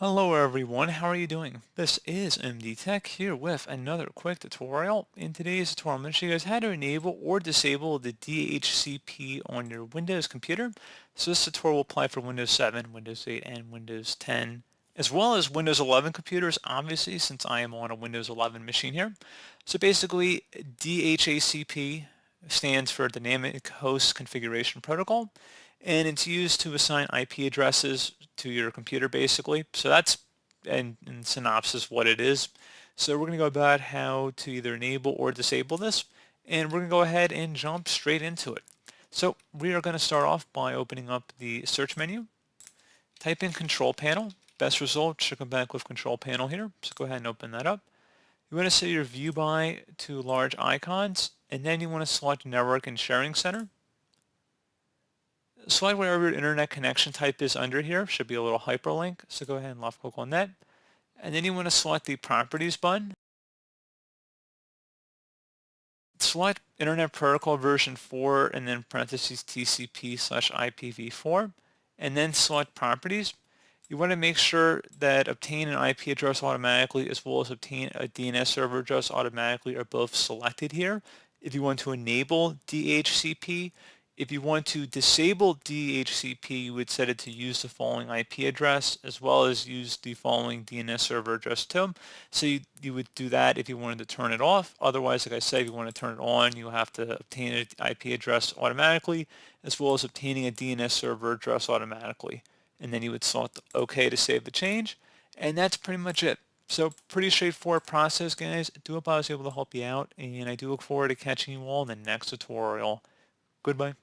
Hello everyone, how are you doing? This is MD Tech here with another quick tutorial. In today's tutorial, I'm going to show you guys how to enable or disable the DHCP on your Windows computer. So this tutorial will apply for Windows 7, Windows 8, and Windows 10, as well as Windows 11 computers, obviously, since I am on a Windows 11 machine here. So basically, DHCP stands for Dynamic Host Configuration Protocol, and it's used to assign IP addresses to your computer basically. So that's in synopsis what it is. So we're going to go about how to either enable or disable this, and we're going to go ahead and jump straight into it. So we are going to start off by opening up the search menu, type in control panel. Best result should come back with control panel here. So go ahead and open that up. You want to set your view by to large icons, and then you want to select network and sharing center. Select whatever your internet connection type is under here. Should be a little hyperlink. So go ahead and left click on that. And then you want to select the properties button. Select Internet Protocol version 4 and then parentheses TCP/IPv4 and then select properties. You want to make sure that obtain an IP address automatically as well as obtain a DNS server address automatically are both selected here. If you want to enable DHCP, if you want to disable DHCP, you would set it to use the following IP address as well as use the following DNS server address too. So you would do that if you wanted to turn it off. Otherwise, like I said, if you want to turn it on, you have to obtain an IP address automatically as well as obtaining a DNS server address automatically. And then you would select OK to save the change. And that's pretty much it. So pretty straightforward process, guys. I do hope I was able to help you out, and I do look forward to catching you all in the next tutorial. Goodbye.